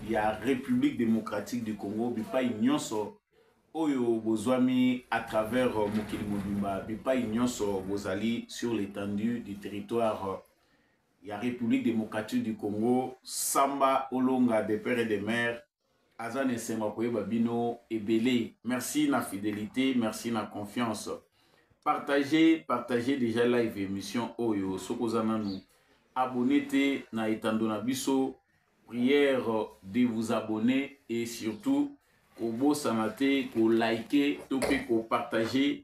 ya République démocratique du Congo bipai nyonso oyo bozwami à travers mokili mobimba bipai nyonso bozali sur l'étendue du territoire ya République démocratique du Congo. Samba Olonga des pères et des mères Azan et Semakoye Babino Ebele. Merci na fidélité, merci na confiance. Partagez déjà live émission Oyo Sokozana nous. Abonnez-vous na Etandona Biso. Prière de vous abonner et surtout ko sanate, ko liker, topé ko partager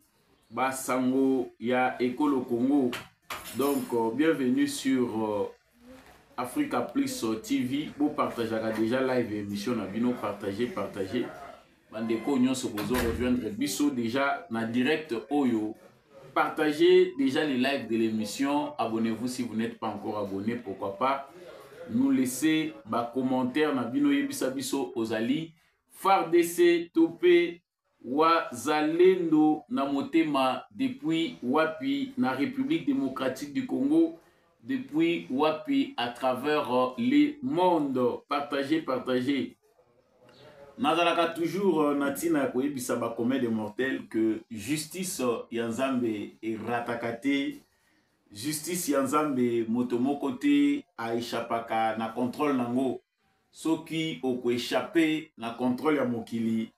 Basango ya Ekolo Congo. Donc bienvenue sur Africa Plus TV. Vous partagez déjà live émission na bino partagez. Bandeko nyonso bozo rejoindre biso déjà na direct Oyo. Partagez déjà les lives de l'émission. Abonnez-vous si vous n'êtes pas encore abonné. Pourquoi pas nous laisser bas commentaire na bino yebisa biso ozali FARDC topé wazalendo na motema depuis wapi na République démocratique du Congo, depuis wapi à travers le monde. Partagez. Nazalaka toujours natina koyebisa ba commun des mortels que justice yanzambe est ratakate. Justice yanzambe motomoko te a échappaka na contrôle nango. Soki oko échappé na contrôle ya mokili.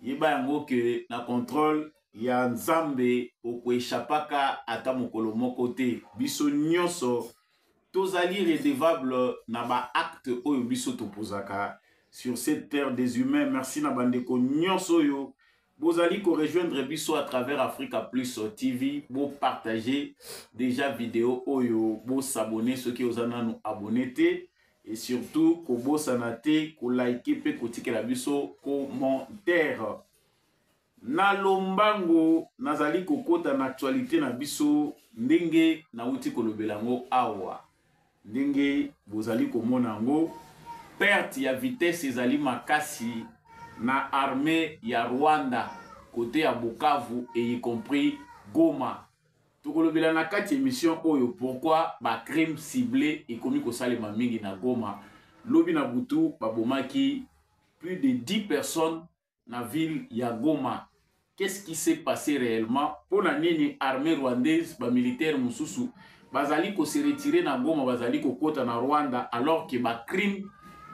Yeba yango ke na contrôle ya nzambe oko échappaka ata mokolo moko te. Biso nyonso tozali redevable na ba acte oyo biso topozaka sur cette terre des humains. Merci na bandeko nyonso yo. Bozali ko rejoindre biso à travers Africa Plus TV. Bo partager déjà vidéo oyo. Bo s'abonner ceux qui osana nous abonner te. Et surtout ko bo sanate, ko like pe ko tike la biso commentaire. Na lombango nazali ko kota na actualité na biso ndenge na uti ko lobelango awa. Ndenge bozali ko monango perte ya vitesse ezali makasi na armée ya Rwanda côté ya Bukavu et y compris Goma. Tokolobela na kati émission oyo pourquoi ba crime ciblé et komi ko salema mingi na Goma. Lobi na butu babomaki plus de 10 personnes na ville ya Goma. Qu'est-ce qui s'est passé réellement? Pour la nini armée rwandaise ba militaire mususu bazali ko se retirer na Goma, bazali ko kota na Rwanda alors que ba crime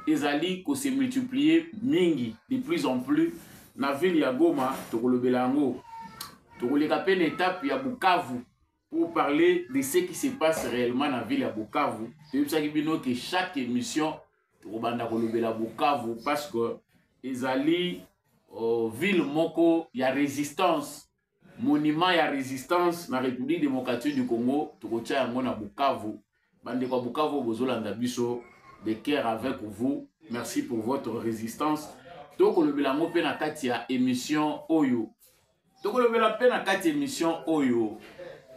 ezali ko se multiplier mingi de plus en plus na ville ya Goma. Tokolobela ngo tokoleka pe na étape ya Bukavu pour parler de ce qui se passe réellement na ville ya Bukavu. Tebisaki bino que chaque émission tokobanda kolobela Bukavu parce que ezali ville moko ya résistance, monument ya résistance na République démocratique du Congo. Tokotia yango na Bukavu. Bande kwa Bukavu bozolanda biso de cœur avec vous. Merci pour votre résistance. Tokolobela mo pe na kati ya émission oyo. Tokolobela pe na kati ya émission oyo.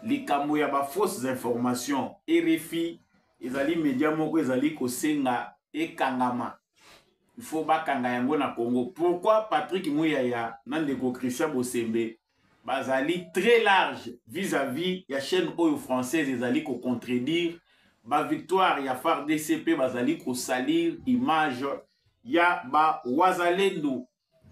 Likambo ya ba fausses informations. RFI ezali média moko ezali kosenga ekangama. Il faut bakanga yango na Congo. Pourquoi Patrick Muyaya nandeko Christian Bosembe bazali très large vis-à-vis ya chaîne oyo française ezali ko contredire ba victoire ya FARDC bazali ko salir image ya ba wazalendo.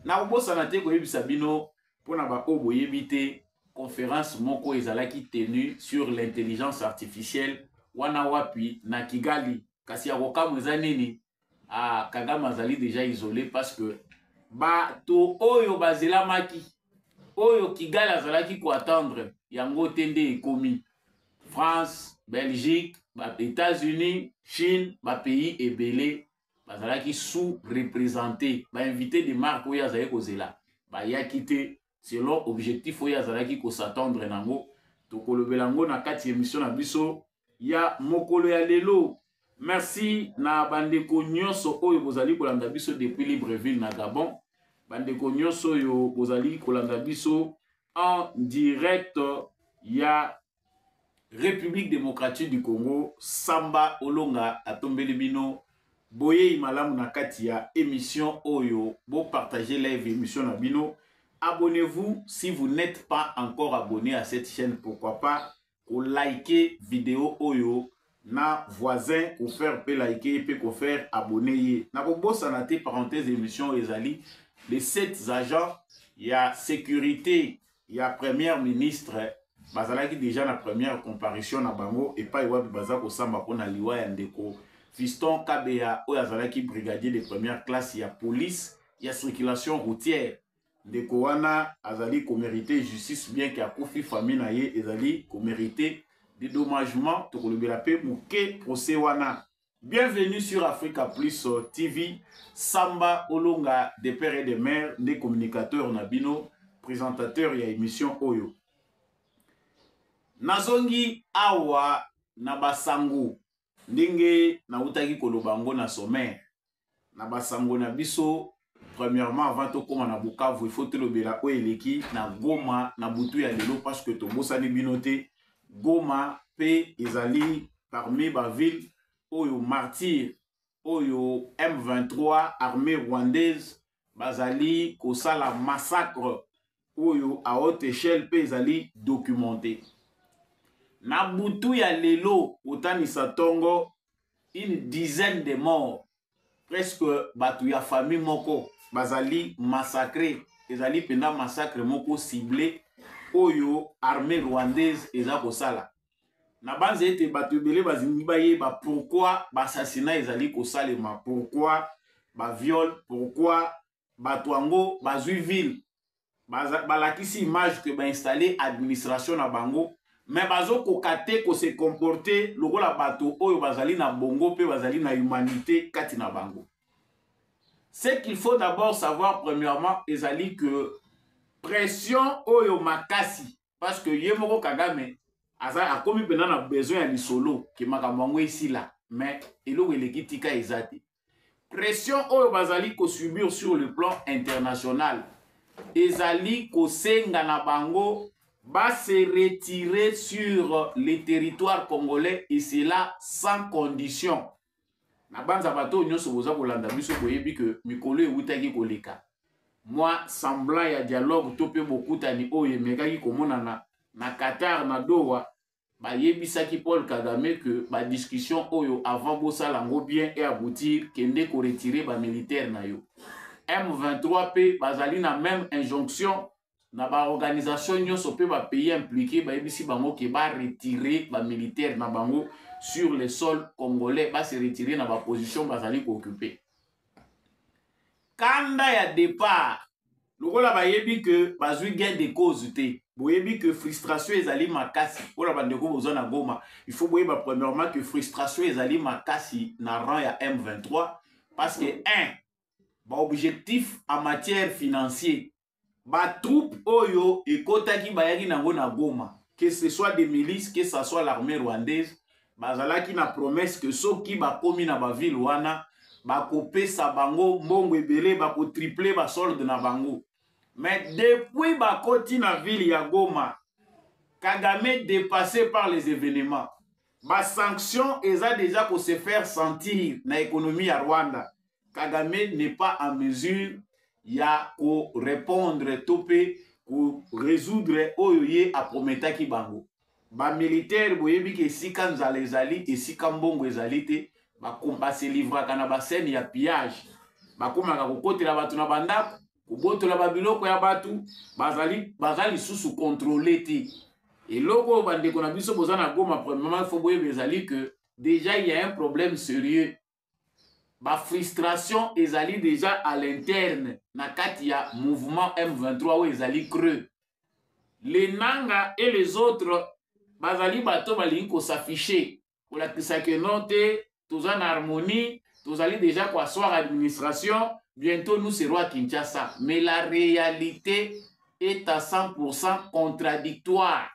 Na obosa na te ko yebisa bino pona ba obo yebite conférence moko ezalaki tenue sur l'intelligence artificielle wana wapi na Kigali. Kasi ya kokamu ezanini Kagame azali déjà isolé parce que bato oyo bazela maki oyo Kigali azalaki ko attendre yango tende ekomi France, Belgique, États-Unis, Chine, ba pays ebele bazalaki sous-représenté, ba invité de marque oyo azali kozela ba yakite selon objectif oyo azalaki ko s'attendre nango. Tokolobela ngo na kati émission na biso ya mokolo ya lelo. Merci na bandeko nyonso oyo bozali kolanda biso depuis Libreville na Gabon. Bandeko nyonso oyo bozali kolanda biso en direct ya République démocratique du Congo. Samba Olonga atombeli bino boye malamu na kati ya émission oyo. Bo partager live émission na bino. Abonnez-vous si vous n'êtes pas encore abonné à cette chaîne. Pourquoi pas ko liker vidéo oyo. na voisin ko faire pe liker pe ko faire abonner. Na ko bossa na te parenthèse émission ezali les 7 agents ya sécurité ya premier ministre bazalaki déjà na première comparution na bango et pas wapi baza ko samba pona liwa ya ndeko Fiston Kabeya oyo azalaki brigadier de première classe ya police ya circulation routière ndeko wana azali ko mériter justice bien que akufi famille na ye ezali ko mériter dédommagement to kolobela pe muke procès wana. Bienvenue sur Africa Plus TV. Samba Olonga des pères et des mères, des communicateurs Nabino, présentateur ya émission Oyo. Nazongi awa na basango ndenge na utaki kolobango na sommaire. Na basango na biso premièrement avant to koma na Bukavu il faut te lobela o eleki na Goma na butu ya lelo parce que to bosani binote Goma pe ezali parmi ba ville oyo martyr oyo M23 armée rwandaise bazali kosala massacre oyo à haute échelle pe ezali documenté. Na butu ya lelo otanisa tongo une dizaine de morts presque batu ya famille moko bazali massacré ezali penda massacre moko ciblé oyo armée rwandaise eza kosala. Na banze ete batu ebele bazingi bayeba pourquoi bassassinat ezali kosalema, pourquoi ba viol, pourquoi batu yango bazwi ville balakisi image que ba installer administration na bango mais bazo kokate ko se comporter lokola batu oyo bazali na bongo pe bazali na humanité kati na bango. Ce qu'il faut d'abord savoir premièrement ezali que pression oyo makasi parce que Yemoko Kagame a commis pendant besoin ya lisolo ki makambo ici là mais eloko eleki tika ezati pression oyo bazali ko subir sur le plan international ezali ko senga na bango va se retirer sur les territoires congolais et cela sans condition. Na banza bato nyonso boza kolanda biso boyebi que mikolo ewutaki koleka moi semblant ya dialogue to pe bokutani oyo emekaki komonana na Qatar na Doha bayebisaki Paul Kagame que ba discussion oyo avant bosala ngo bien et aboutir kende ko retirer ba militaire na yo M23 pe bazali na même injonction na ba organisation nyonso pe ba pays impliqué bayebisi bango ke ba retirer ba militaire na bango sur le sol congolais ba se retirer na ba position bazali ko occuper. Kanda ya départ lokola bayebi que bazwi gain de cause te boyebi que frustration ezali makasi ola bandeko boza na Goma il faut boyeba premièrement que frustration ezali makasi na rang ya M23 parce que ba objectif en matière financière ba troupe oyo ekotaki bayaki nango na Goma que ce soit des milices que ce soit l'armée rwandaise bazalaki na promesse que soki bakomi na ba ville wana bakopesa bango mbongo ebele bako tripler ba solde na bango. Mais depuis bakoti na ville ya Goma Kagame dépassé par les événements ba sanction eza déjà ko se faire sentir na économie ya Rwanda. Kagame n'est pas en mesure ya ko répondre topé ko résoudre oyo ye aprometaki bango. Ba militaire boyebi ke sika nzala ezali esika mbongo ezali te ba se livraka na ba scène ya pillage bakomaka kokotela batu na bandako kobotola ba biloko ya batu bazali susu contrôler te eloko bandeko na biso boza na Goma premièrement il faut boyeba ezali que déjà il y a un problème sérieux ba frustration ezali déjà à l'interne na kati ya mouvement M23 ou ezali creux les Nanga et les autres bazali bato balingi ko s'afficher pour la que non te tous en harmonie, tous allez déjà quoi soir administration, bientôt nous serons à Kinshasa. Mais la réalité est à 100% contradictoire.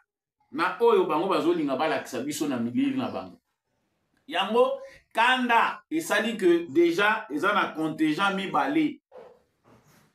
Na oyo bango bazolinga balakisa biso na milili na bango. Yango kanda esali que déjà ezana contingent mibale.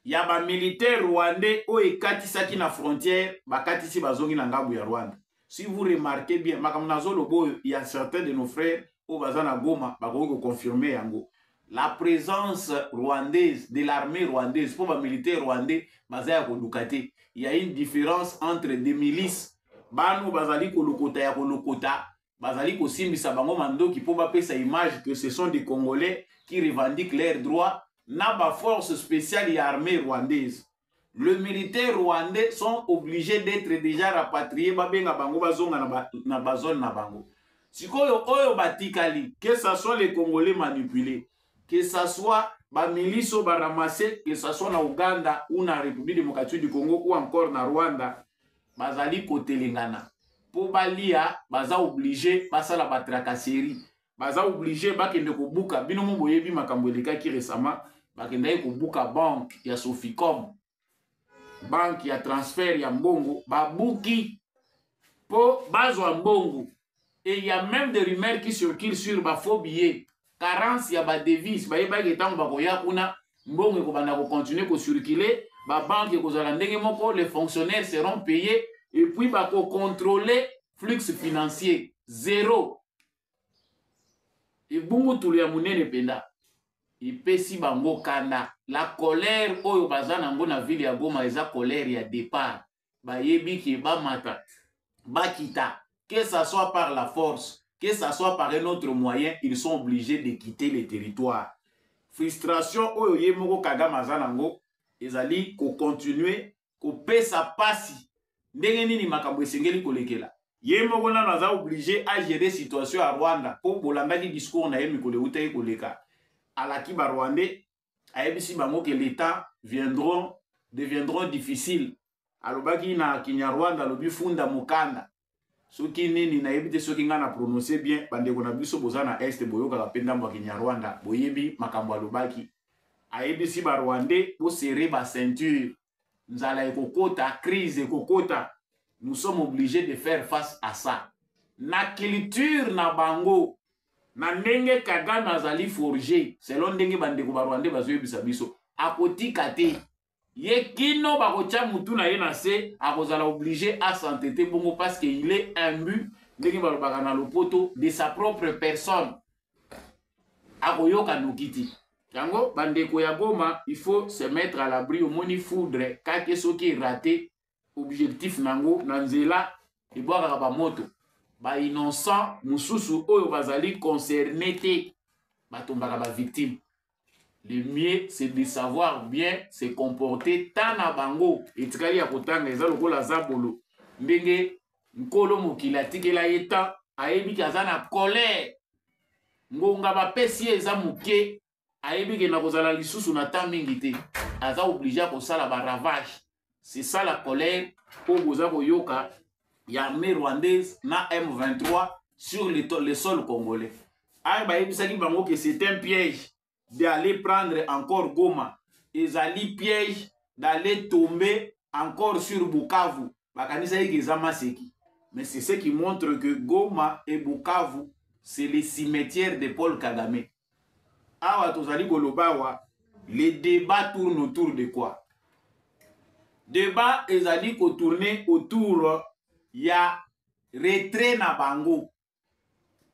Ya ba militaire rwandais o ekatisaki na frontière bakatisi bazongi na ngambu ya Rwanda. Si vous remarquez bien, il y a certains de nos frères au Bazana Goma, confirmer yango. La présence rwandaise, de l'armée rwandaise, pour les militaires rwandais, il y a une différence entre des milices, Banu Bazali Kolokota ya Kolokota, bazali kosimbisa bango mandoki po bapesa image que ce sont des Congolais qui revendiquent leurs droits na ba force spéciale et armée rwandaise. Le militaire rwandais sont obligés d'être déjà rapatriés babenga bango bazonga na bazone na bango. Sikoyo oyo batikali, que ce soit les Congolais manipulés, que ce soit ba miliso ba ramassé, que ce soit na Uganda ou na République démocratique du Congo ou encore na Rwanda, bazali kotelengana. Po balia baza obligé basala ba tracasserie, baza obligé bakende kobuka bino mo boyebi makambo elekaki récemment, bakende kobuka banque ya Soficom, banque ya transfert ya mbongo, babuki po bazwa mbongo. Et il y a même des rumeurs qui circulent sur ba faux billets, carence ya ba devise, ba yeba ketango bakoya kuna mbongo ekobanda ko continuer ko circuler, ba banque ekozala ndenge moko, les fonctionnaires seront payés et puis bako contrôler flux financier zéro. Et bungu tulu ya munene penda. Ipesi bango kanda. La colère oyo bazana ngo na ville ya Goma eza colère ya départ. Ba yebi ki ba mata, ba kita. Que ça soit par la force, que ça soit par un autre moyen, ils sont obligés de quitter le territoire. Frustration oyo yemoko Kagame azanango ezali ko continuer ko pesa pasi. Ndenge nini makambo esengeli kolekela. Yemoko na naza obligé à gérer situation à Rwanda po bolandaki discours na yemi koleuta koleka. Alaki ba Rwandais ayebisi bango que l'état deviendront difficiles. Alobaki na Kinyarwanda lobi funda mukanda. Soki nini na yebite soki nga na prononcer bien bandeko na biso bozana est boyoka kapenda mwa Kinyarwanda boyebi makambo alobaki. Ayebisi ba Rwandais po serrer ba ceinture. Nzala ekokota, crise ekokota. Nous sommes obligés de faire face à ça. Na culture na bango na ndenge Kagame azali forger selon ndenge bandeko ba Rwandais bazoyebisa biso akotika te. Ye kino bakotia mutu na ye na se akozala obligé à s'entêter bongo parce qu'il est imbu ndenge balobaka na lopoto de sa propre personne. Akoyoka nokiti. Yango bandeko ya Goma, il faut se mettre à l'abri au moni foudre kake soki raté objectif nango nanzela ibwaka ba moto. Ba innocent mususu oyo bazali concerné te batombaka ba victime. Le mieux c'est de savoir bien se comporter tant na bango etikali ya kotanga eza lokola zabolo ndenge nkolo mokili atikela eta ayebi kaza na colère ngonga bapesi eza muke ayebi ke na kozala lisusu na temps mingi te aza obligé à kosala ba ravage. C'est ça la colère po boza koyoka ya armée rwandaise na M23 sur le sol congolais. Ay ba yebisaki bango que c'est un piège d'aller prendre encore Goma. Ezali piège d'aller tomber encore sur Bukavu. Bakanisa yezama seki. Mais c'est ce qui montre que Goma et Bukavu, c'est les cimetières de Paul Kagame. Awa tozali kolobawa, les débats tournent autour de quoi? Débat ezali ko tourner autour ya retrait na bango.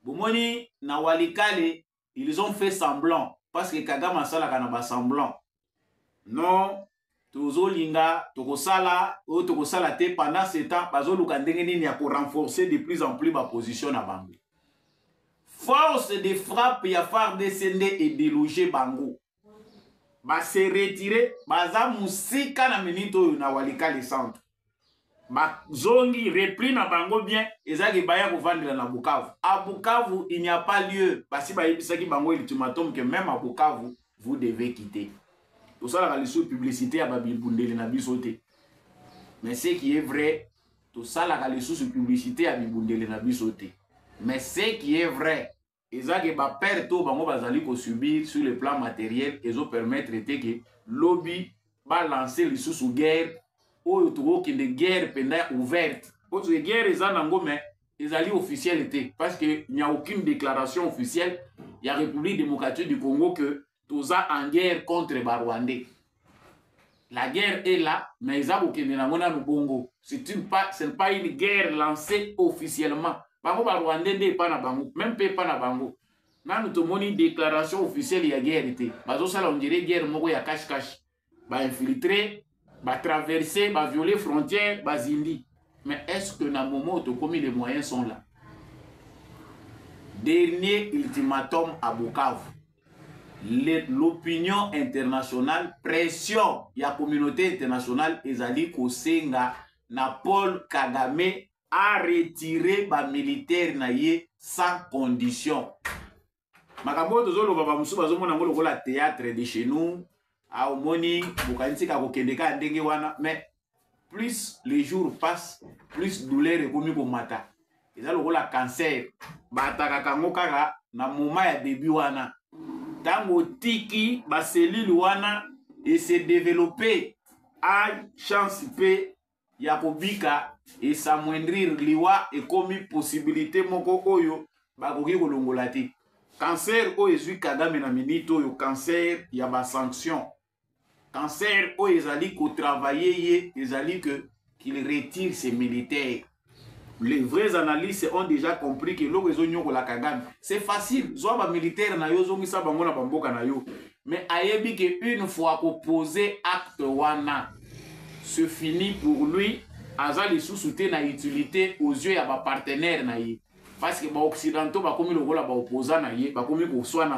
Bomoni na Walikale, ils ont fait semblant parce que Kagame asalaka na ba semblant. Non, tozolinga tokosala o tokosala te pendant ce temps bazoluka ndenge nini ya ko renforcer de plus en plus ba position na bango. Force de frappe ya FARDC et déloger bango. Ba se retirer baza musika na minito na Walikale centre. Ba zongi repli na bango bien ezaki baya kovandela na Bukavu. À Bukavu, il n'y a pas lieu. Basi ba yebisaki bango ultimatum que même à Bukavu, vous devez quitter. Tout ça la sous publicité à Babibundele na bisote. Mais ce qui est vrai, tout ça la sous publicité à Babibundele na bisote. Mais ce qui est vrai, ezaki ba perte bango bazali ko subir sur le plan matériel et zo permettre que lobby ba lancer les sous guerre oyo tokoki de guerre pendant ouverte. Parce que guerre ezanango mais ezali officialité parce que il n'y a aucune déclaration officielle. Il y a République démocratique du Congo que tous en guerre contre les Rwandais. La guerre est là, mais ce n'est pas une guerre lancée officiellement. Bango ba Rwandais n'est pas na bango, même pas na bango. Na nous avons une déclaration officielle il y a guerre été. Bazo ça on dirait guerre moko ya cache-cache. Ba infiltrer, ba traverser, ba violer frontières, ba zindi. Mais est-ce que dans le moment où les moyens sont là? Dernier ultimatum à Bukavu. L'opinion internationale, pression de la communauté internationale, ezali kosenga na Paul Kagame a retiré ba militaire na ye sans condition. Makambo tozolo baba musu bazomona ngolo kola théâtre de chez nous, a omoni bokanisi ka kokendeka ndenge wana, mais plus les jours passent, plus douleur ekomi komata. Ezalo kola cancer, bataka kango kaka na moment ya début wana. Tango tiki ba cellule wana et se développer a chance pe ya kobika et s'amoindrir liwa et komi possibilité moko oyo bakoki kolongola te. Cancer oyo ezwi Kagame na minute oyo cancer ya ba sanction. Cancer oyo ezali ko travailler ye ezali que qu'il retire ses militaires. Les vrais analystes ont déjà compris que l'orezo la Kagame, c'est facile. Zoba militaire na yo zongisa bango na bamboka na yo. Mais ayebi que une fois qu'on posé acte wana, c'est fini pour lui. Azali sous-souté na utilité aux yeux ya ba partenaire na ye. Parce que ba occidentaux ba komi lokola ba opposant na ye, ba komi ko swana,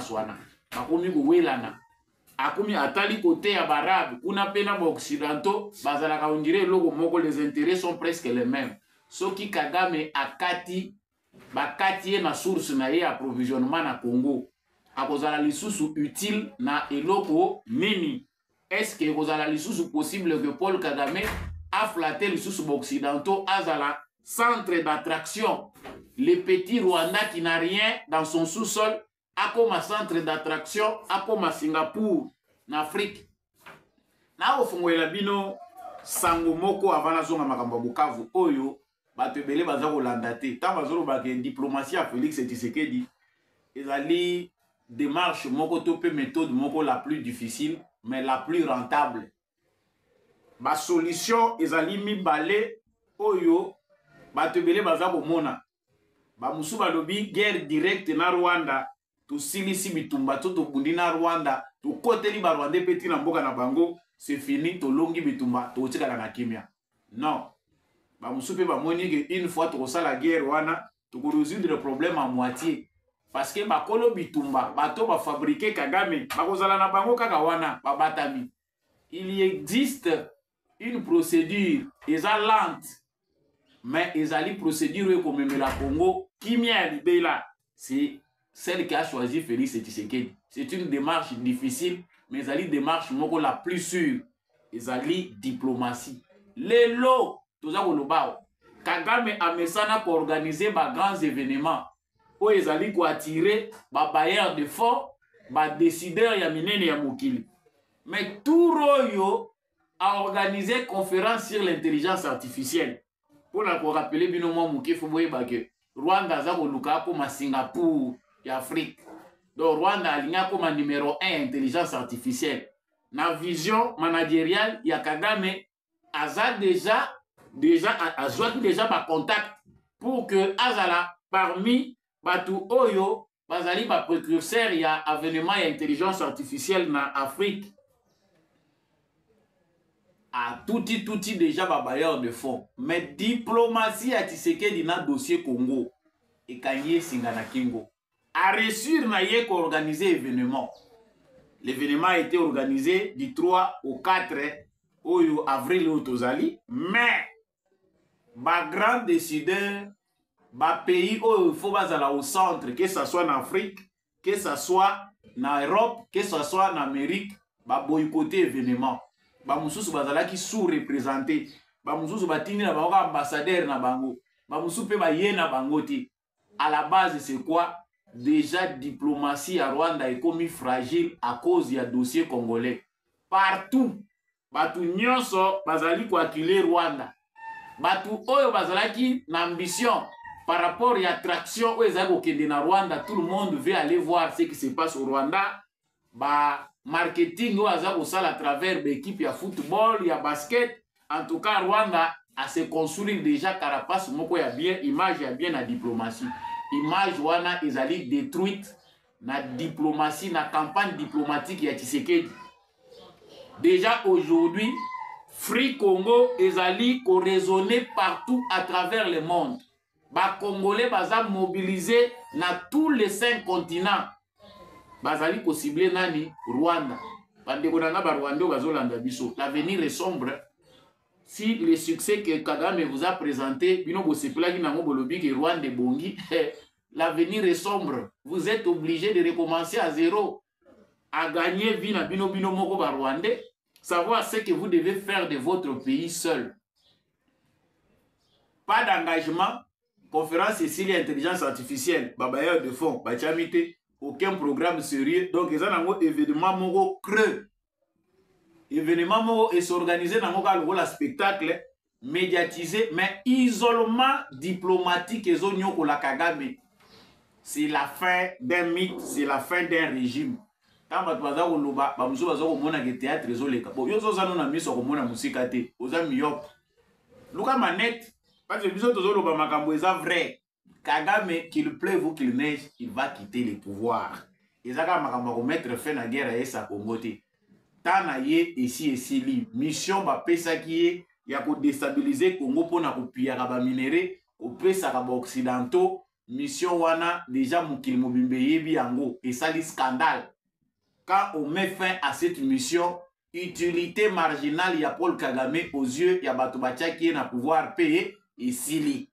ba komi ko welana. Akomi atali côté ya barabe, kuna pena ba occidentaux, bazalaka on dirait logo moko les intérêts sont presque les mêmes. Soki Kagame akati bakati na source na ye approvisionnement na Congo akozala lisusu utile na eloko nini. Est-ce que kozala lisusu possible que Paul Kagame a flatté lisusu occidentaux azala centre d'attraction, le petit Rwanda qui n'a rien dans son sous-sol a comme centre d'attraction a comme Singapour en Afrique. Na ofungwela bino sango moko avana zonga makambo Bukavu oyo batebele baza kolanda te. Tant bazolo ba diplomatie à Félix Tshisekedi ezali démarche moko to pe méthode moko la plus difficile mais la plus rentable. Ba solution ezali mibale oyo batebele baza komona. Ba musu balobi guerre directe na Rwanda, to silisi bitumba to bundi na Rwanda, to koteli ba Rwanda peti na mboka na bango, c'est fini to longi bitumba to tika na kimia. Non. Ba musupe ba moni que une fois to la guerre wana to résoudre le problème à moitié parce que ba kolo bitumba ba to ba fabriquer Kagame ba kozala na bango kaka wana ba batami. Il existe une procédure eza lente mais ezali procédure comme la Congo qui m'a libéré, c'est celle qui a choisi Félix Tshisekedi. C'est une démarche difficile mais ezali démarche moko la plus sûre, ezali diplomatie. Les lots Kagame a mesana pour organiser ba grands événements où ils allaient attirer ba bailleurs de fonds, ba décideurs ya minene ya mokili. Mais tout royo a organisé conférence sur l'intelligence artificielle. Pour la rappeler bino mo muke fo boye ba que Rwanda za ko luka ko ma Singapour ya Afrique. Donc Rwanda alinga comme numéro 1 intelligence artificielle. Na vision managériale ya Kagame aza déjà ba contact pour que azala parmi batu oyo bazali ba précurseur ya avènement ya intelligence artificielle na Afrique a touti déjà ba bailleur de fonds. Mais diplomatie à Tshisekedi na dossier Congo et kanye singa na kingo a reçu na ye ko organiser événement. L'événement a été organisé du 3 au 4 avril au Tozali, mais ba grand décideur, ba pays où il faut aller au centre, que ce soit en Afrique, que ce soit en Europe, que ce soit en Amérique, ba boycotter l'événement. Ba mususu bazala qui sous-représenté, ba mususu batini na bango ambassadeur na bango, ba mususu pe ba yena bangoti. À la base c'est quoi? Déjà diplomatie à Rwanda est comme fragile à cause du dossier congolais. Partout batu nyonso bazali ko akile Rwanda. Batu oyo bazalaki na ambition par rapport à l'attraction où ezali kokende na Rwanda, tout le monde veut aller voir ce qui se passe au Rwanda. Ba marketing ou aza ko sala à travers l'équipe ya football, ya basket. En tout cas Rwanda a se construire déjà carapace moko ya bien, image ya bien na diplomatie. Image wana ezali détruite na diplomatie, na campagne diplomatique ya Tshisekedi. Déjà aujourd'hui, Free Congo ezali ko raisonner partout à travers le monde. ba Congolais baza mobilisés na tous les 5 continents. Bazali ko cibler nani Rwanda. Bandeko na ba Rwanda bazolanda biso. L'avenir est sombre. Si le succès que Kagame vous a présenté, bino bo sepela ki nango bolobi ke Rwanda bongi, l'avenir est sombre. Vous êtes obligé de recommencer à zéro, à gagner vie na bino moko ba Rwandais, savoir ce que vous devez faire de votre pays seul. Pas d'engagement. Conférence Cécilie Intelligence Artificielle, babayeur de fonds, bachamité, aucun programme sérieux. Donc, ils ont un événement moko creux. Événement moko et s'organiser dans un spectacle médiatisé, mais isolement diplomatique et zonyo ko la Kagame. C'est la fin d'un mythe, c'est la fin d'un régime. Tant que baza ko loba, ba muso baza ko mona ke théâtre ezoleka. Bon, yo zo zano na miso ko mona musika te. Oza miyop. Luka manette. Parce que biso tozoloba makambo eza vrai. Kagame, qu'il pleuve ou qu'il neige, il va quitter le pouvoir. Ezaka makambo ko mettre fin na guerre ya sa Congo te. Tana ye ici li mission ba pesa ki ya ko déstabiliser Congo pona ko piyaka ba minéré, ko pesa ka ba occidentaux, mission wana déjà mukili mobimbe yebi yango et ça li scandale. Quand on met fin à cette mission, utilité marginale ya Paul Kagame aux yeux ya bato batia ki na pouvoir payer ici.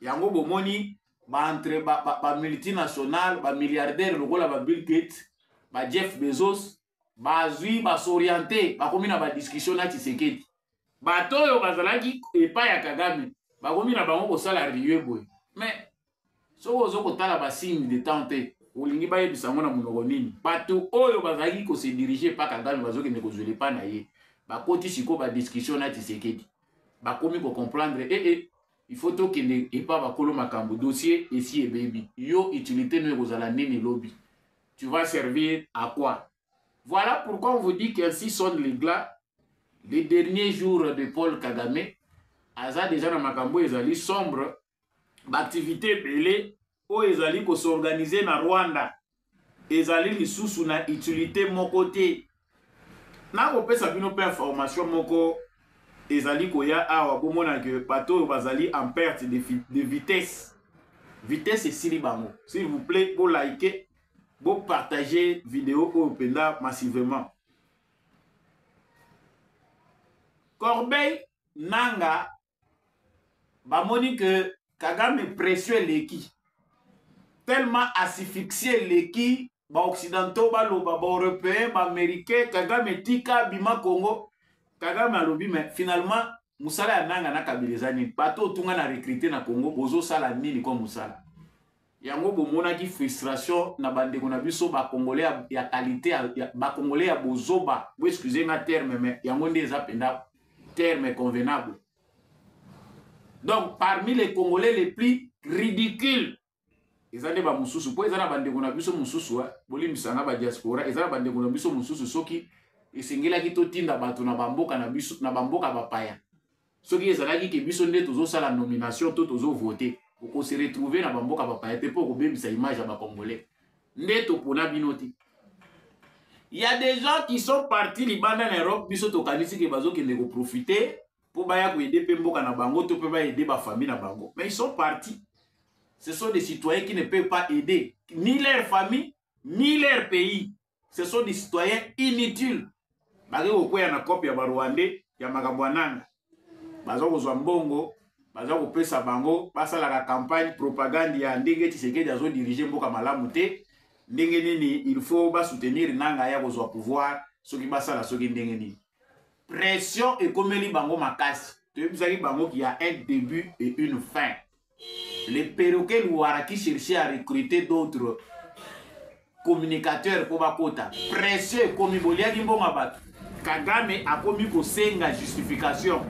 Yango bomoni ba entre ba multinational, ba milliardaire lokola ba Bill Gates, ba Jeff Bezos, ba zui ba s'orienter, ba komi na ba discussion na Tshisekedi. Ba toyo bazalaki epa ya Kagame, ba komi na bango ko sala riwe boy. Mais so ozo ko tala ba signe de tente, olingi ba yebisa ngona munoko nini. Bato oyo bazalaki ko se diriger pa Kagame bazoki ne ko zole pa na ye. Ba koti siko ba discussion na Tshisekedi. Ba komi ko comprendre il faut que ne pas bakolo makambo dossier ici et baby. Yo utilité ne kozala nini lobby. Tu vas servir à quoi? Voilà pourquoi on vous dit qu'ainsi sonne les glas. Les derniers jours de Paul Kagame, aza déjà na makambo ezali sombre, l'activité belé o ezali ko s'organiser na Rwanda. Ezali lisusu na utilité moko te. Na ko pesa bino pe information moko ezali koya awa bomona que bateau bazali en perte de vitesse. Vitesse et sili bango. S'il vous plaît, vous likez, vous partagez vidéo au penda massivement. Corbeil Nanga bamoni que Kagame précieux leki. Tellement asphyxié leki ba occidentaux ba loba ba européen ba américain Kagame tika bima Congo. Kagame alobi mais finalement musala ya nanga na kabiliza nini bato tunga na recruter na Congo bozo sala nini ko musala yango bomona ki frustration na bandeko na biso ba congolais ya qualité ba congolais ya bozoba vous excusez ma terme mais yango ndeza penda terme convenable. Donc parmi les Congolais les plus ridicules ezande ba mususu po ezana bandeko na biso mususu boli misanga ba diaspora ezana bandeko na biso mususu soki esengela ki totinda bato na bamboka na biso na bamboka bapaya soki ezalaki ke biso nde tozo sala nomination to tozo voter ko se retrouver na bamboka bapaya te po ko bebisa image ya ba congolais nde to pona binoti. Il y a des gens qui sont partis libanda en Europe biso to kanisi ke bazo ke ndeko profiter pour baya ko aider pe mboka na bango to pe ba aider ba famille na bango, mais ils sont partis. Ce sont des citoyens qui ne peuvent pas aider ni leur famille ni leur pays. Ce sont des citoyens inutiles. Bagi okwea na kopi ya Rwandais ya makambo nanga bazo kozwa mbongo bazo kopesa bango basala la campagne propagande ya ndenge Tshisekedi azo diriger mboka malamu te ndenge nini il faut ba soutenir nanga ya kozwa pouvoir soki basala soki ndenge nini pression ekomeli bango makasi to yebisaki bango qui a un début et une fin. Les perroquets Louara qui cherchaient à recruter d'autres communicateurs pour bakota pression ekomi boliaki mbongo bato Kagame a komi ko senga justification.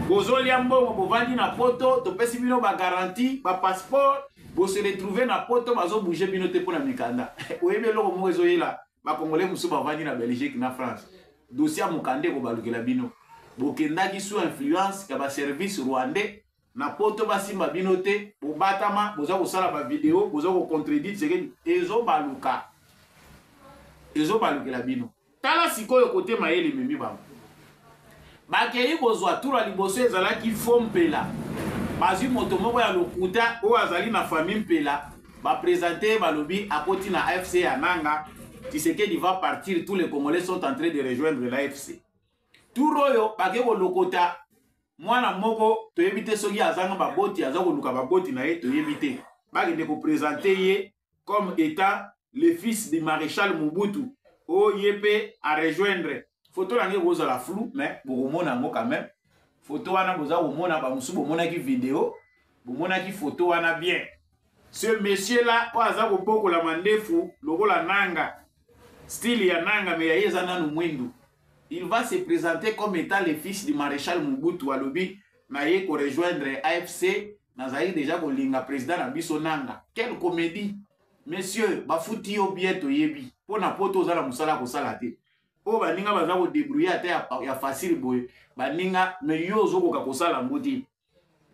Bozoli ambongo bovandi na poto, to pesi bino ba garantie, ba passeport, bo se retrouver na poto bazo bouger bino te pona mikanda. Oyebe loko mo ezoyela, ba congolais musu bavandi na Belgique na France. Dossier mukande ko balukela bino. Bokendaki sous influence ka ba service rwandais na poto basimba bino te, bo batama, boza ko sala ba vidéo, boza ko contredire ce ezo baluka. Ezo balukela bino. Tala sikoyo kote mayele memi bango. Bakei kozwa tura liboso ezalaki fompela. bazwi moto moko ya lokuta oyo azali na famille mpela baprésente balobi akoti na AFC ya nanga Tshisekedi va partir, tous les Congolais sont en train de rejoindre l'AFC. Tout royo bake kolokota mwana moko toyebi te soki azanga baboti aza koluka baboti na ye toyebi te bakende koprésente ye comme étant le fils du maréchal Mobutu oyo ye mpe a rejoindre photo nange kozala flou mais bokomona yango quand même photo wana boza komona bamosusu bomonaki video bomonaki photo wana bien. Ce monsieur là oyo aza kobokola mandefu lokola nanga style ya nanga mais yaye eza nanu mwindu. Il va se présenter comme étant le fils du maréchal Mobutu alobi na ye ko rejoindre AFC nazali déjà kolinga président na biso nanga. Quelle comédie. Monsieur bafuti yo bien toyebi pona poto ozala musala kosala te o baninga baza ko débrouiller ate ya facile boye baninga mais yo ozokoka kosala mboti.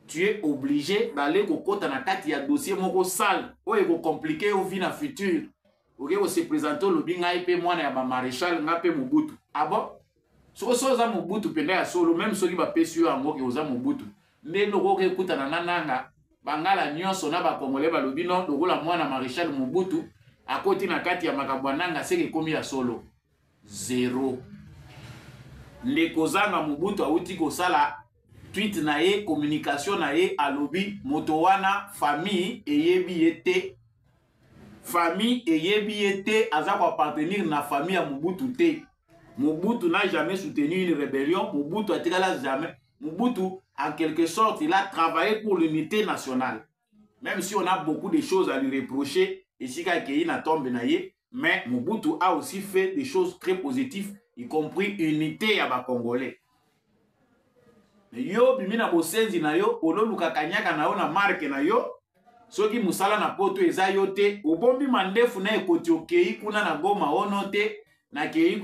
Tu es obligé d'aller kokota na kati ya dossier moko sale oyo ko compliquer au vie na futur. Ok, on se présente lobi ngai pe mwana ya ba maréchal nga pe Mobutu. Ah bon? Soko soza Mobutu penda ya solo même soki ba pesi yo yango ke oza Mobutu. Nde loko ke kuta na nanga bangala nyonso na ba Congolais balobi non lokola mwana maréchal Mobutu akoti na kati ya makambo nanga seke komi ya solo. Zero. Ndeko zanga Mobutu auti kosala tweet na ye communication na ye alobi moto wana famille eyebi ete famille eyebi ete aza ko appartenir na famille ya Mobutu te. Mobutu n'a jamais soutenu une rébellion. Mobutu a jamais. Mobutu, en quelque sorte, il a travaillé pour l'unité nationale. Même si on a beaucoup de choses à lui reprocher, et si quelqu'un a tombé naïe, mais Mobutu a aussi fait des choses très positives, y compris unité à ba Congolais. Yo bimina bosenzi na yo, ololuka kanyaka na yo na marque na yo, soki musala na poto eza yo te, obombi mandefu na ekoti okei kuna na Goma ono te, na kei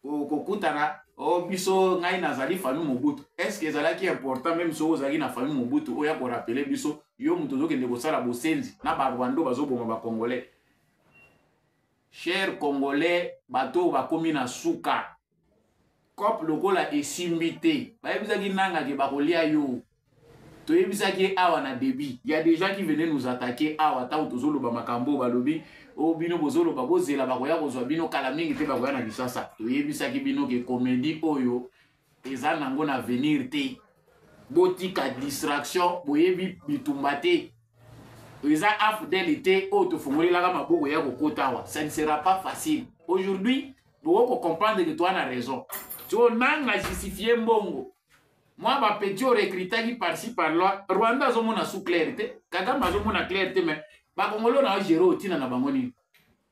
kokutana o biso ngai nazali famille Mobutu. Est-ce que ezalaki important même so ozali na famille Mobutu oya ko rappeler biso yo muto zokende kosala bosenzi na ba Rwanda bazoboma ba Congolais. Chers Congolais, bato bakomi na suka. Kop lokola esimbité. Bayebisaki nanga ke bakolia yo. Toyebisaki awa na débit. Il y a des gens qui venaient nous attaquer awa ta utozolo ba makambo balobi o bino bozolo ba bozela bakoya kozwa bino kala mingi te bakoya na Kinshasa. Toyebisaki bino ke comédie oyo eza nango na venir te. Botika distraction boyebi bitumba te. Eza afdelité o to fungolelaka maboko ya kokota awa. Ça ne sera pas facile. Aujourd'hui, vous comprendre que toi as raison. Tu as justifié mbongo. Moi, ma petit recrutage par-ci par-là. Rwanda a mon sous clarté. Kagame a mon clarté, mais ba Congolo na géro tina na bangoni.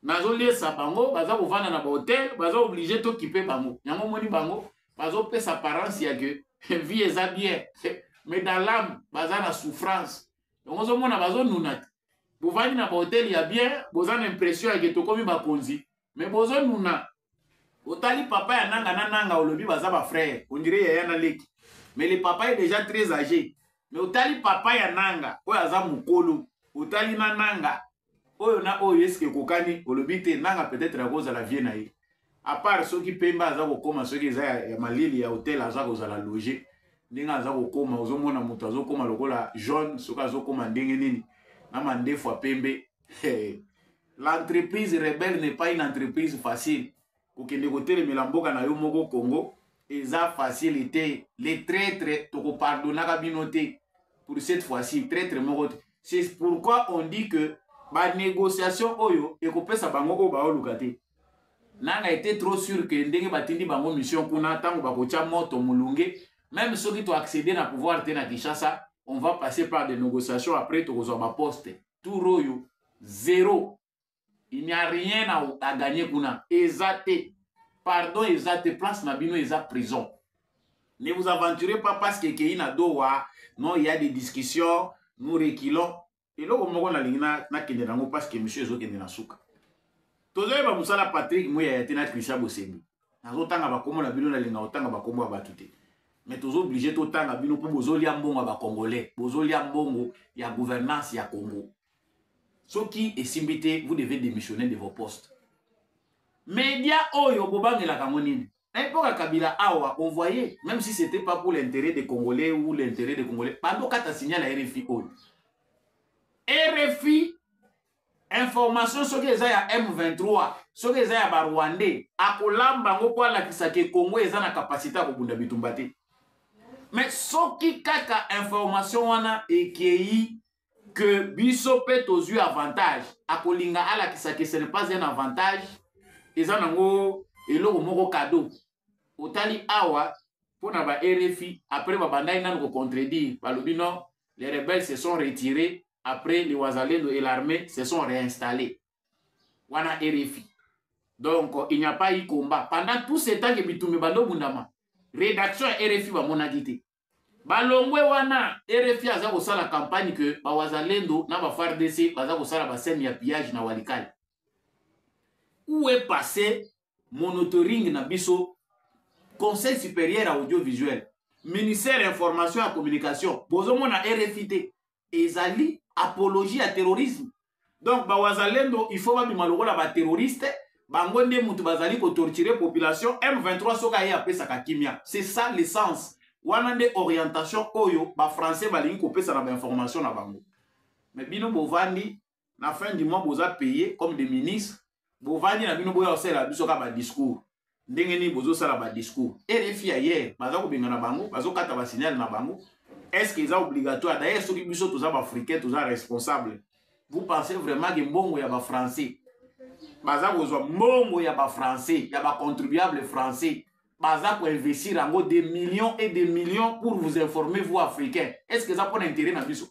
Nazo lesa bango, baza kovana na ba hôtel, baza obligé to kiper bango. Yango moni bango, bazo pesa apparence ya que vie eza bien. Mais dans l'âme, baza na souffrance. Donc ozo mona bazo nunat. Bovani na ba hôtel ya bien, boza na impression ya que to komi ba konzi. Mais bozo nuna. Otali papa ya nanga na nanga olobi baza ba frère. On dirait ya na leki. Mais le papa est déjà très âgé. Mais otali papa ya nanga, oyo aza mukolo. Otali na nanga. Oyo na oyo eske kokani olobi te nanga peut-être à cause de la vie na ye. À part ceux qui pemba aza kokoma ceux qui eza ya malili ya hôtel aza kozala loger. Ndenge aza kokoma ozomona moto azokoma lokola jaune soka azokoma ndenge nini. Na mandefu a pembe. L'entreprise rebelle n'est pas une entreprise facile. Kokende kotelemela mboka na yo moko Congo. Eza facilité. Les traîtres, toko pardonnaka binoté. Pour cette fois-ci, traître moko. C'est pourquoi on dit que ba négociation oyo ekopesa bango ko ba olukate. Nanga était trop sûr que ndenge batindi bango mission kuna tango bakocha moto mulunge. Même ceux qui ont accédé à pouvoir te na Kinshasa, on va passer par des négociations après to kozwa ba poste. Tout royo zéro. Il n'y a rien à gagner kuna. Ezate. Pardon, ezate place na bino eza prison. Ne vous aventurez pas parce que Keina dowa, non, il y a des discussions, nous reculons. Et là, on va na kende nango parce que monsieur zo kende na suka. Tozoye ba musala Patrick moya ya tena Christian Bosembi. Nazo tanga ba komo na bino na linga otanga ba komo ba tuté. Mais tozo obligé to tanga bino po bozolia mbongo ba Congolais, bozolia mbongo ya gouvernance ya Congo. Ceux qui est simbité, vous devez démissionner de vos postes. Média oyo bobangela kangonini. À l'époque à Kabila Awa, on voyait, même si ce n'était pas pour l'intérêt des Congolais ou l'intérêt des Congolais, pendant quand tu as signé la RFI, RFI, information sur les M23, sur les Rwandais, à Kolamba, on peut la que Congo est en capacité à Bunda Bitumbate. Mais ce qui kaka information wana et que biso peut aux yeux avantage, à Kolinga ala que ce n'est pas un avantage, ils en ont et moko cadeau. Otali awa pour na ba RFI après ba bandai nan ko contredire balobino les rebelles se sont retirés après les Wazalendo et l'armée se sont réinstallés wana RFI. Donc il n'y a pas eu combat pendant tout ce temps que bitumé bando bundama rédaction RFI ba monagité balongwe wana RFI aza ko sala campagne que ba Wazalendo na ba FARDC baza ko sala ba scène ya pillage na Walikale. Où est passé monitoring na biso Conseil supérieur à audiovisuel, ministère information et communication, bozomon na RFIT, ezali apologie à terrorisme. Donc Bawazalendo, il faut pas bimalogo la ba terroriste, bangonde mutu bazali ko torturer population, M23 soka ye apesa kakimia. C'est ça l'essence. Wanande orientation oyo ba français balingi ko pesa na ba information na bango. Mais bino bovandi na fin du mois boza payé comme des ministres, bovandi na bino boya osela biso ka ba discours. Ndengeni bozo sala ba discours. RFI hier, baza ko benga na bango, bazo kata ba signal na bango. Est-ce que c'est obligatoire? D'ailleurs, ceux qui biso tous africains, tous responsables. Vous pensez vraiment que mbongo ya ba français? Baza ko zo mbongo ya ba français, ya ba contribuable français. Baza ko investir en des millions et des millions pour vous informer vous africains. Est-ce que ça prend intérêt na biso?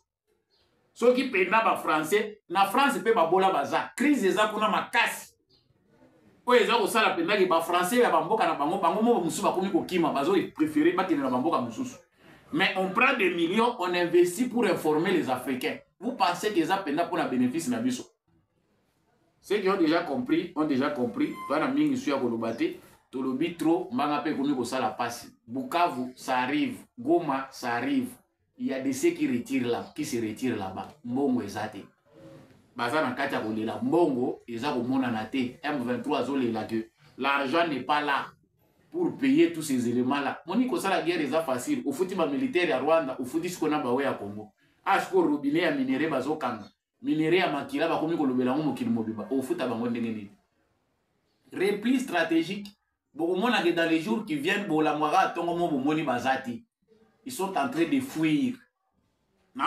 Ceux qui payent na ba français, na France pe ba bola baza. Crise eza kuna makasi. Oye za kosala pendaki ba français ya bamboka na bango bango mo musu ba komi ko kima bazo préférer bakina na bamboka mususu. Mais on prend des millions, on investit pour informer les Africains. Vous pensez que ça penda pour un bénéfice na biso? Ceux qui ont déjà compris ont déjà compris. Toi na mingi suya kolobate, to lobi trop manga pe komi ko sala passe. Bukavu ça arrive, Goma ça arrive. Il y a des ceux qui retirent là, qui se retirent là-bas. Mbongo ezate. Baza na kati ya kolela mbongo eza komona na te M23 azolela que l'argent n'est pas là pour payer tous ces éléments là. Moni ko sala guerre eza facile au futi ba militaire ya Rwanda au futi siko na bawe ya Congo ashko robinet ya minéré bazo kanga minéré ya makila ba komi ko lobela ngo mokili mobiba au futa bango ndenge nini repli stratégique bokomona que dans les jours qui viennent bola mwara tongo mo bomoni bazati ils sont en train de fuir. Ils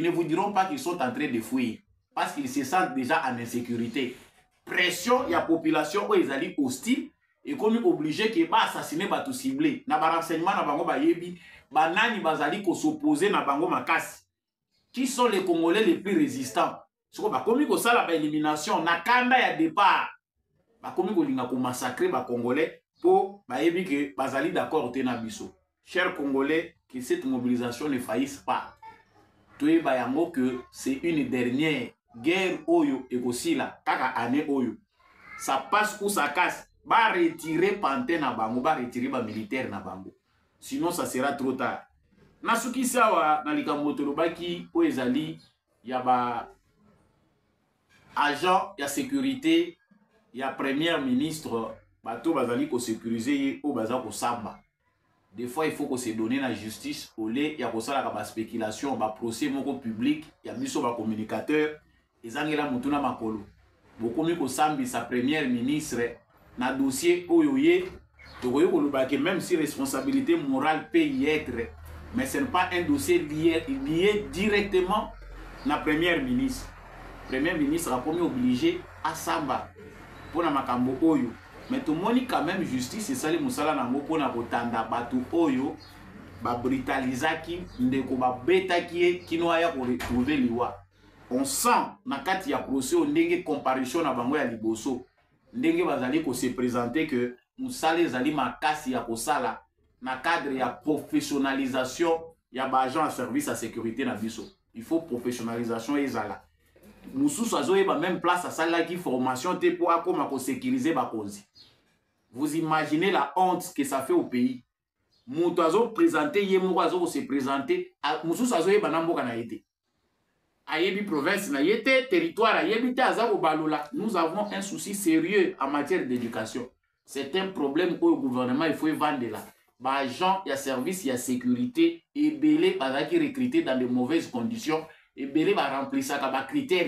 ne vous diront pas qu'ils sont en train de fuir parce qu'ils se sentent déjà en insécurité. Pression, il y a population où ils allaient hostile et comme obligé qu'ils vont assassiner tout ciblé. Na ba renseignement na bango ba yebi, ba nani bazali ko s'opposer na bango makasi. Qui sont les Congolais les plus résistants? Soko ba komi ko sala ba élimination na kanda ya départ. Ba komi ko linga ko massacrer ba Congolais po ba yebi que bazali d'accord te na biso. Chers Congolais, que cette mobilisation ne faillisse pas. Toye bayango que c'est une dernière guerre oyo ekosila kaka année oyo. Ça passe ou ça casse. Ba retirer pantin na bango, ba retirer ba militaire na bango. Sinon ça sera trop tard. Nasuki sawa na likambo tolobaki o ezali ya ba agent ya sécurité ya premier ministre bato bazali ko sécuriser o baza ko samba. Des fois, il faut que se donne la justice au lait, il y a la spéculation, il procès public, il y a mis sur le communicateur, ils ont la mutuna makolo. Beaucoup mieux que Sambi, sa première ministre, na dossier oyoye, même si responsabilité morale peut y être, mais ce n'est pas un dossier lié directement à la première ministre. Le premier ministre a commis obligé à Samba pour la makambo oyo. Mais tout le monde quand même justice et ça les musala nango pona kotanda batu oyo ba brutalizaki ndeko ba beta qui noya ko retrouver liwa. On sent na kati ya procès ndenge comparution na bango ya liboso ndenge bazali ko se présenter que musala ezali makasi ya kosala na cadre ya professionnalisation ya ba agent en service à sécurité na biso. Il faut professionnalisation ezala. Mususu azoyeba même place à sala qui formation te pour akoma ko sécuriser ba cause. Vous imaginez la honte que ça fait au pays. Mouto azo présenter, yemoko azo se présenter, mususu azo yeba namboka na été. ayebi province na yete territoire ayebi te azako balola. Nous avons un souci sérieux en matière d'éducation. C'est un problème au gouvernement, il faut vendre là. Bah, gens, il y a service, il y a sécurité, et belé, bah, qui recruté dans de mauvaises conditions, et belé, bah, remplir ça, bah, critères.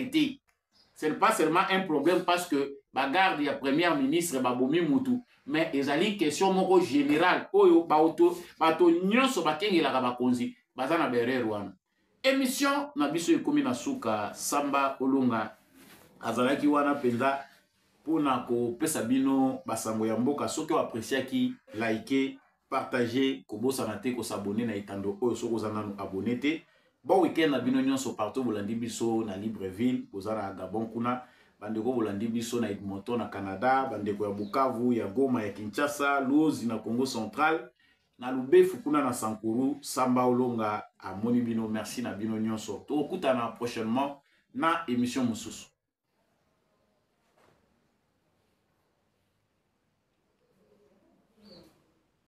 Ce n'est pas seulement un problème parce que, bah, garde, il y a premier ministre, bah, bomi moutou, mais il y a une question moko générale, oyo, bah, auto, bah, to, nyonso, bah, kengi la, bah, konzi, bah, zana bere, rouane. Émission, na biso, ekomi na suka, Samba Olonga, azalaki wana penza, pona kopesa bino basango ya mboka soki oapresiaki like partager kobosana te kosabone na etando oyo soki oza nanu abone te. Bon weekend na bino nyonso partout bolandi biso na Libreville boza na Gabon kuna, bandeko bolandi biso na Edmonton na Canada, bandeko ya Bukavu, ya Goma, ya Kinshasa, Luozi na Congo Central, na Lubefu kuna na Sankuru. Samba Olonga amoni bino, merci na bino nyonso. Tokutana prochainement na émission mosusu.